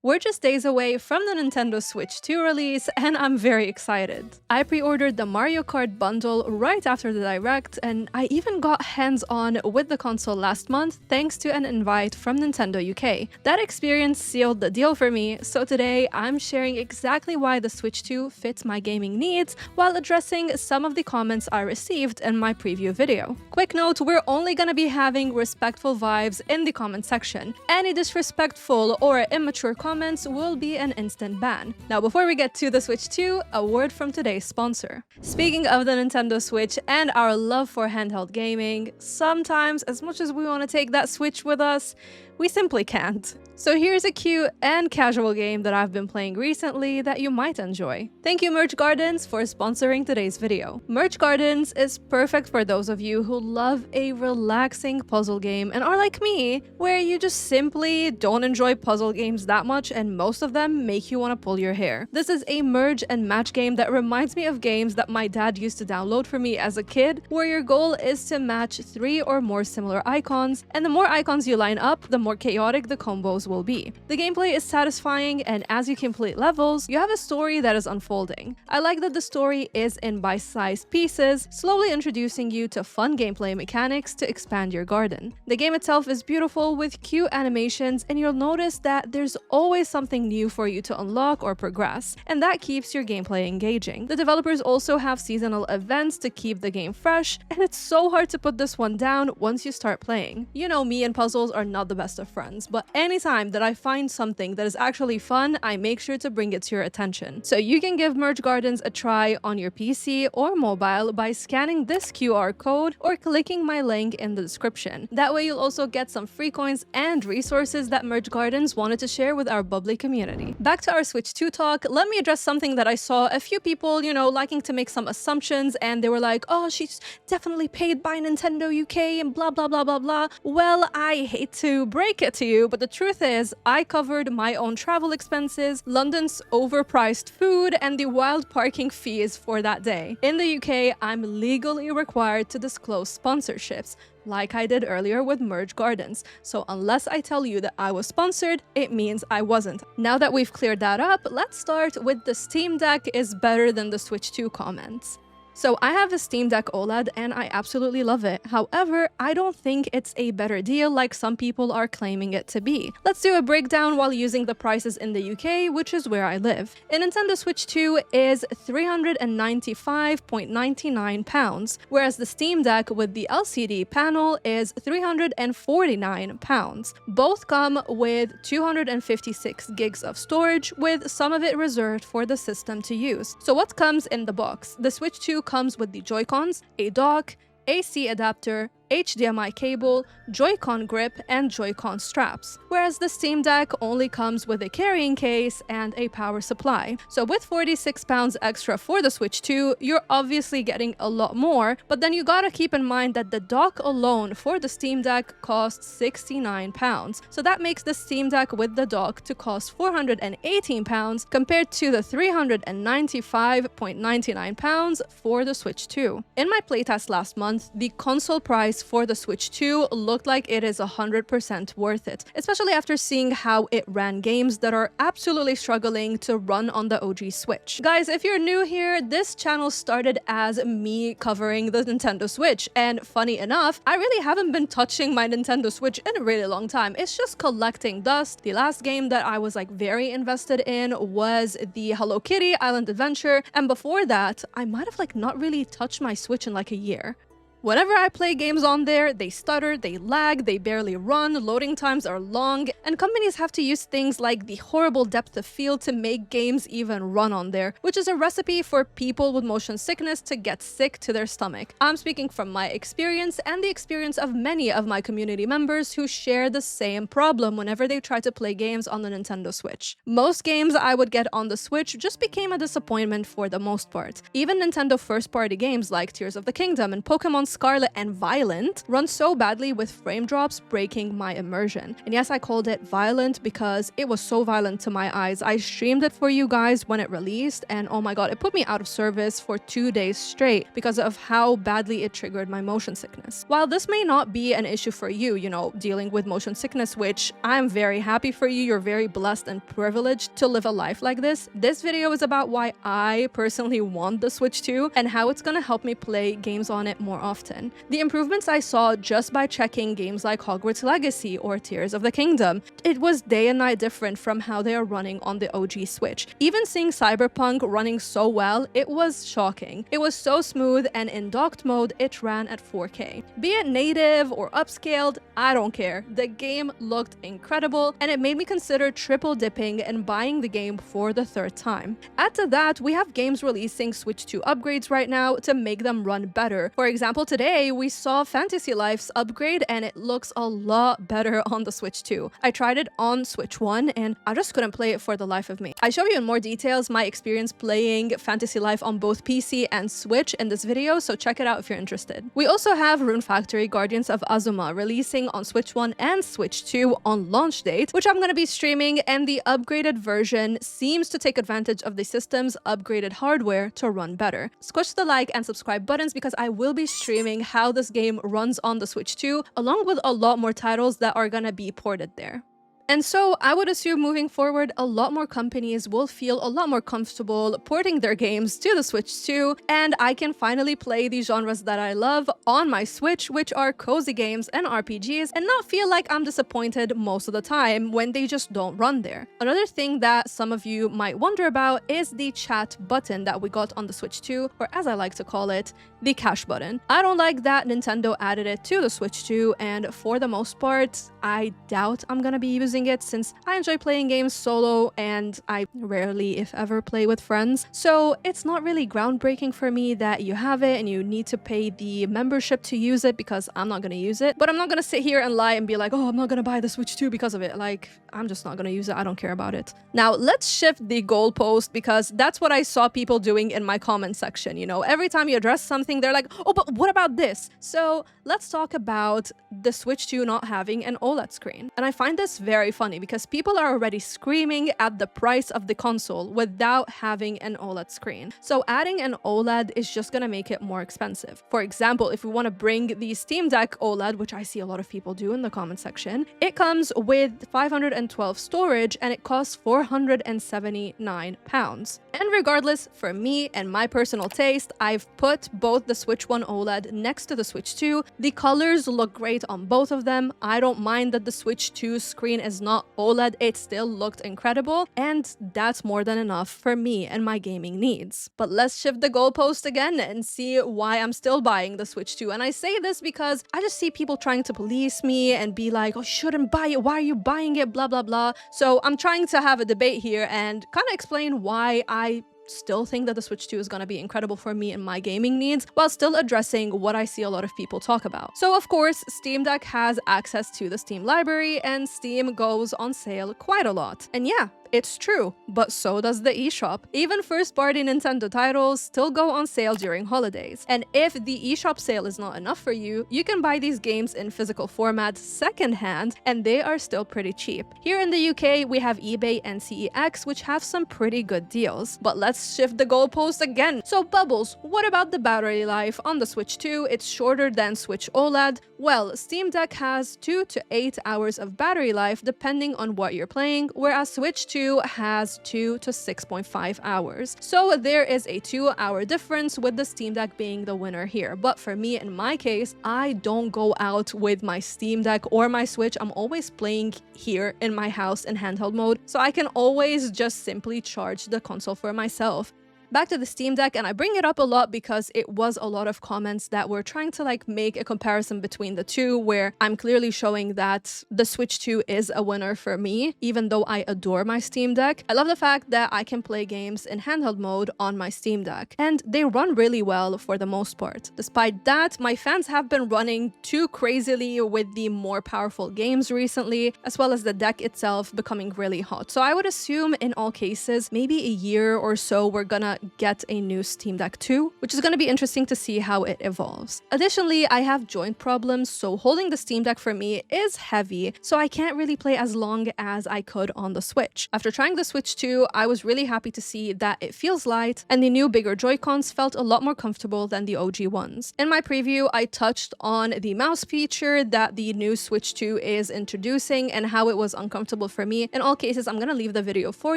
We're just days away from the Nintendo Switch 2 release, and I'm very excited. I pre-ordered the Mario Kart bundle right after the Direct, and I even got hands-on with the console last month thanks to an invite from Nintendo UK. That experience sealed the deal for me, so today I'm sharing exactly why the Switch 2 fits my gaming needs while addressing some of the comments I received in my preview video. Quick note, we're only gonna be having respectful vibes in the comment section. Any disrespectful or immature comments will be an instant ban. Now, before we get to the Switch 2, a word from today's sponsor. Speaking of the Nintendo Switch and our love for handheld gaming, sometimes, as much as we want to take that Switch with us, we simply can't. So here's a cute and casual game that I've been playing recently that you might enjoy. Thank you Merge Gardens for sponsoring today's video. Merge Gardens is perfect for those of you who love a relaxing puzzle game and are like me, where you just simply don't enjoy puzzle games that much and most of them make you want to pull your hair. This is a merge and match game that reminds me of games that my dad used to download for me as a kid, where your goal is to match 3 or more similar icons, and the more icons you line up, the more chaotic the combos will be. The gameplay is satisfying, and as you complete levels, you have a story that is unfolding. I like that the story is in bite-sized pieces, slowly introducing you to fun gameplay mechanics to expand your garden. The game itself is beautiful with cute animations, and you'll notice that there's always something new for you to unlock or progress, and that keeps your gameplay engaging. The developers also have seasonal events to keep the game fresh, and it's so hard to put this one down once you start playing. You know, me and puzzles are not the best of friends, but anytime that I find something that is actually fun, I make sure to bring it to your attention. So you can give Merge Gardens a try on your PC or mobile by scanning this QR code or clicking my link in the description. That way you'll also get some free coins and resources that Merge Gardens wanted to share with our bubbly community. Back to our Switch 2 talk, let me address something that I saw a few people, liking to make some assumptions, and they were like, oh, she's definitely paid by Nintendo UK and blah blah blah blah blah. Well, I hate to break it to you, but the truth is, I covered my own travel expenses, London's overpriced food, and the wild parking fees for that day. In the UK, I'm legally required to disclose sponsorships, like I did earlier with Merge Gardens. So unless I tell you that I was sponsored, it means I wasn't. Now that we've cleared that up, let's start with the Steam Deck is better than the Switch 2 comments. So I have a Steam Deck OLED and I absolutely love it. However, I don't think it's a better deal like some people are claiming it to be. Let's do a breakdown while using the prices in the UK, which is where I live. A Nintendo Switch 2 is £395.99, whereas the Steam Deck with the LCD panel is £349. Both come with 256 gigs of storage, with some of it reserved for the system to use. So what comes in the box? The Switch 2 comes with the Joy-Cons, a dock, AC adapter, HDMI cable, Joy-Con grip, and Joy-Con straps, whereas the Steam Deck only comes with a carrying case and a power supply. So with £46 extra for the Switch 2, you're obviously getting a lot more, but then you gotta keep in mind that the dock alone for the Steam Deck costs £69. So that makes the Steam Deck with the dock to cost £418 compared to the £395.99 for the Switch 2. In my playtest last month, the console price for the Switch 2 looked like it is 100% worth it, especially after seeing how it ran games that are absolutely struggling to run on the OG Switch. Guys, if you're new here, this channel started as me covering the Nintendo Switch, and funny enough, I really haven't been touching my Nintendo Switch in a really long time. It's just collecting dust. The last game that I was very invested in was the Hello Kitty Island Adventure, and before that, I might have not really touched my Switch in a year. Whenever I play games on there, they stutter, they lag, they barely run, loading times are long, and companies have to use things like the horrible depth of field to make games even run on there, which is a recipe for people with motion sickness to get sick to their stomach. I'm speaking from my experience and the experience of many of my community members who share the same problem whenever they try to play games on the Nintendo Switch. Most games I would get on the Switch just became a disappointment for the most part. Even Nintendo first-party games like Tears of the Kingdom and Pokemon Scarlet and Violent run so badly with frame drops, breaking my immersion. And yes, I called it violent because it was so violent to my eyes. I streamed it for you guys when it released, and oh my god, it put me out of service for 2 days straight because of how badly it triggered my motion sickness. While this may not be an issue for you, dealing with motion sickness, which I'm very happy for you, you're very blessed and privileged to live a life like this video is about why I personally want the Switch 2 and how it's gonna help me play games on it more often. The improvements I saw just by checking games like Hogwarts Legacy or Tears of the Kingdom, it was day and night different from how they are running on the OG Switch. Even seeing Cyberpunk running so well, it was shocking. It was so smooth, and in docked mode, it ran at 4K. Be it native or upscaled, I don't care. The game looked incredible, and it made me consider triple dipping and buying the game for the third time. Add to that, we have games releasing Switch 2 upgrades right now to make them run better. For example, today we saw Fantasy Life's upgrade, and it looks a lot better on the Switch 2. I tried it on Switch 1, and I just couldn't play it for the life of me. I show you in more details my experience playing Fantasy Life on both PC and Switch in this video, so check it out if you're interested. We also have Rune Factory Guardians of Azuma releasing on Switch 1 and Switch 2 on launch date, which I'm going to be streaming, and the upgraded version seems to take advantage of the system's upgraded hardware to run better. Squish the like and subscribe buttons because I will be streaming how this game runs on the Switch 2, along with a lot more titles that are gonna be ported there. And so I would assume moving forward, a lot more companies will feel a lot more comfortable porting their games to the Switch 2, and I can finally play the genres that I love on my Switch, which are cozy games and RPGs, and not feel like I'm disappointed most of the time when they just don't run there. Another thing that some of you might wonder about is the chat button that we got on the Switch 2, or as I like to call it, the cash button. I don't like that Nintendo added it to the Switch 2, and for the most part, I doubt I'm gonna be using it since I enjoy playing games solo and I rarely, if ever, play with friends. So it's not really groundbreaking for me that you have it and you need to pay the membership to use it, because I'm not gonna use it. But I'm not gonna sit here and lie and be like, oh, I'm not gonna buy the Switch 2 because of it. Like, I'm just not gonna use it. I don't care about it. Now, let's shift the goalpost, because that's what I saw people doing in my comment section. Every time you address something, they're like, oh, but what about this? So let's talk about the Switch 2 not having an OLED screen. And I find this very funny because people are already screaming at the price of the console without having an OLED screen. So adding an OLED is just gonna make it more expensive. For example, if we want to bring the Steam Deck OLED, which I see a lot of people do in the comment section, it comes with 512 storage and it costs £479. And regardless, for me and my personal taste, I've put both the Switch 1 OLED next to the Switch 2. The colors look great on both of them. I don't mind that the Switch 2 screen is not OLED, it still looked incredible, and that's more than enough for me and my gaming needs. But let's shift the goalpost again and see why I'm still buying the Switch 2. And I say this because I just see people trying to police me and be like, oh, you shouldn't buy it, why are you buying it, blah blah blah. So I'm trying to have a debate here and kind of explain why I still think that the Switch 2 is going to be incredible for me and my gaming needs, while still addressing what I see a lot of people talk about. So of course, Steam Deck has access to the Steam library, and Steam goes on sale quite a lot. And yeah, it's true, but so does the eShop. Even first-party Nintendo titles still go on sale during holidays. And if the eShop sale is not enough for you, you can buy these games in physical format secondhand, and they are still pretty cheap. Here in the UK, we have eBay and CEX, which have some pretty good deals. But let's shift the goalpost again. So Bubbles, what about the battery life on the Switch 2? It's shorter than Switch OLED. Well, Steam Deck has 2 to 8 hours of battery life depending on what you're playing, whereas Switch 2 has 2 to 6.5 hours. So there is a 2-hour difference, with the Steam Deck being the winner here. But for me, in my case, I don't go out with my Steam Deck or my Switch. I'm always playing here in my house in handheld mode, so I can always just simply charge the console for myself. Back to the Steam Deck, and I bring it up a lot because it was a lot of comments that were trying to make a comparison between the two, where I'm clearly showing that the Switch 2 is a winner for me, even though I adore my Steam Deck. I love the fact that I can play games in handheld mode on my Steam Deck, and they run really well for the most part. Despite that, my fans have been running too crazily with the more powerful games recently, as well as the deck itself becoming really hot. So I would assume in all cases, maybe a year or so, we're gonna gonna get a new Steam Deck 2, which is gonna be interesting to see how it evolves. Additionally, I have joint problems, so holding the Steam Deck for me is heavy, so I can't really play as long as I could on the Switch. After trying the Switch 2, I was really happy to see that it feels light, and the new bigger Joy-Cons felt a lot more comfortable than the OG ones. In my preview, I touched on the mouse feature that the new Switch 2 is introducing and how it was uncomfortable for me. In all cases, I'm gonna leave the video for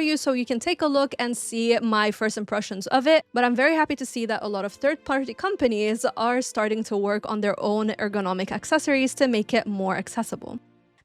you so you can take a look and see my first impressions of it, but I'm very happy to see that a lot of third-party companies are starting to work on their own ergonomic accessories to make it more accessible.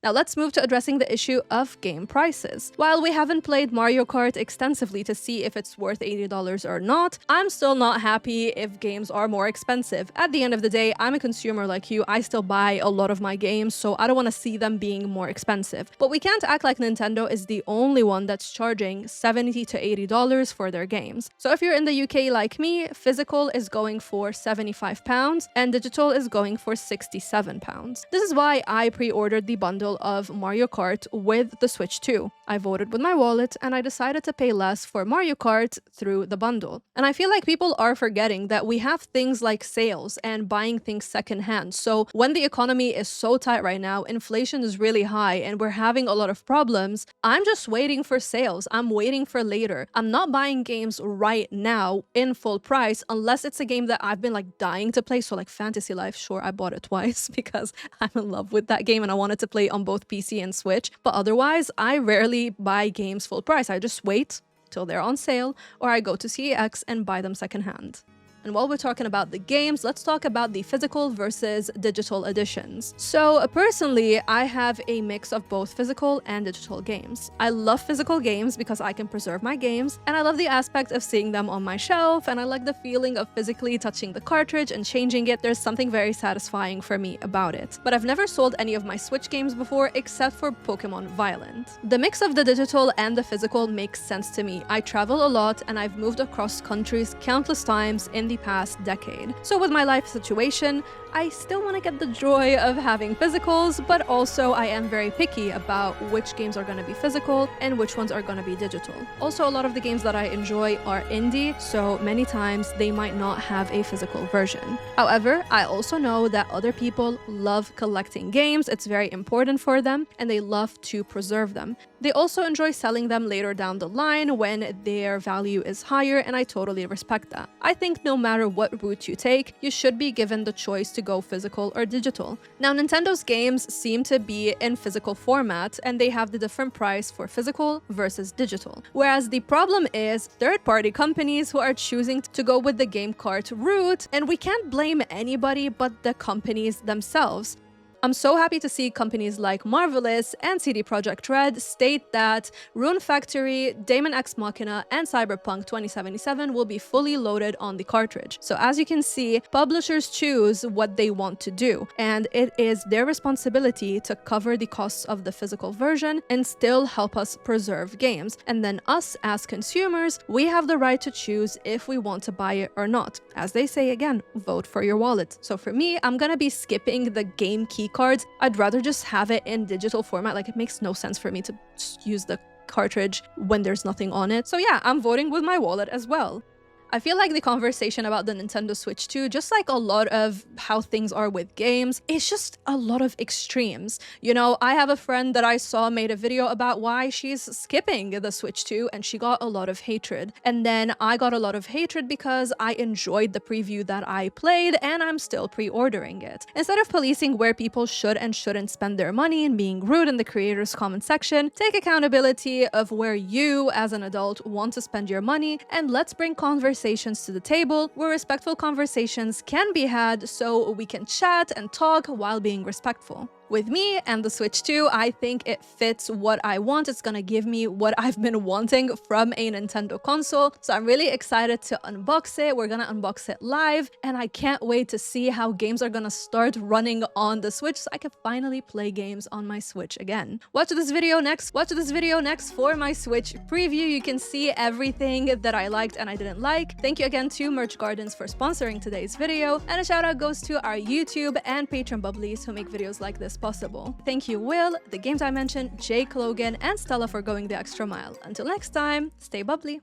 Now let's move to addressing the issue of game prices. While we haven't played Mario Kart extensively to see if it's worth $80 or not, I'm still not happy if games are more expensive. At the end of the day, I'm a consumer like you. I still buy a lot of my games, so I don't want to see them being more expensive. But we can't act like Nintendo is the only one that's charging $70 to $80 for their games. So if you're in the UK like me, physical is going for £75 and digital is going for £67. This is why I pre-ordered the bundle of Mario Kart with the Switch 2. I voted with my wallet and I decided to pay less for Mario Kart through the bundle. And I feel like people are forgetting that we have things like sales and buying things secondhand. So when the economy is so tight right now, inflation is really high and we're having a lot of problems, I'm just waiting for sales. I'm waiting for later. I'm not buying games right now in full price unless it's a game that I've been like dying to play. So like Fantasy Life, sure, I bought it twice because I'm in love with that game and I wanted to play on both PC and Switch. But otherwise, I rarely buy games full price. I just wait till they're on sale or I go to CEX and buy them secondhand. And while we're talking about the games, let's talk about the physical versus digital editions. So personally, I have a mix of both physical and digital games. I love physical games because I can preserve my games, and I love the aspect of seeing them on my shelf, and I like the feeling of physically touching the cartridge and changing it. There's something very satisfying for me about it. But I've never sold any of my Switch games before except for Pokemon Violent. The mix of the digital and the physical makes sense to me. I travel a lot and I've moved across countries countless times in the past decade. So with my life situation, I still want to get the joy of having physicals, but also I am very picky about which games are going to be physical and which ones are going to be digital. Also, a lot of the games that I enjoy are indie, so many times they might not have a physical version. However, I also know that other people love collecting games. It's very important for them and they love to preserve them. They also enjoy selling them later down the line when their value is higher, and I totally respect that. I think no matter what route you take, you should be given the choice to go physical or digital. Now, Nintendo's games seem to be in physical format, and they have the different price for physical versus digital. Whereas the problem is third-party companies who are choosing to go with the game cart route, and we can't blame anybody but the companies themselves. I'm so happy to see companies like Marvelous and CD Projekt Red state that Rune Factory, Daemon X Machina, and Cyberpunk 2077 will be fully loaded on the cartridge. So as you can see, publishers choose what they want to do, and it is their responsibility to cover the costs of the physical version and still help us preserve games. And then us as consumers, we have the right to choose if we want to buy it or not. As they say again, vote for your wallet. So for me, I'm gonna be skipping the game key cards. I'd rather just have it in digital format. Like, it makes no sense for me to just use the cartridge when there's nothing on it. So yeah, I'm voting with my wallet as well. I feel like the conversation about the Nintendo Switch 2, just like a lot of how things are with games, it's just a lot of extremes. You know, I have a friend that I saw made a video about why she's skipping the Switch 2 and she got a lot of hatred. And then I got a lot of hatred because I enjoyed the preview that I played and I'm still pre-ordering it. Instead of policing where people should and shouldn't spend their money and being rude in the creators' comment section, take accountability of where you as an adult want to spend your money, and let's bring conversations to the table where respectful conversations can be had so we can chat and talk while being respectful. With me and the Switch 2, I think it fits what I want. It's gonna give me what I've been wanting from a Nintendo console. So I'm really excited to unbox it. We're gonna unbox it live, and I can't wait to see how games are gonna start running on the Switch so I can finally play games on my Switch again. Watch this video next for my Switch preview. You can see everything that I liked and I didn't like. Thank you again to Merch Gardens for sponsoring today's video, and a shout out goes to our YouTube and Patreon bubblies who make videos like this possible. Thank you, Will, the games I mentioned, Jake Logan, and Stella for going the extra mile. Until next time, stay bubbly.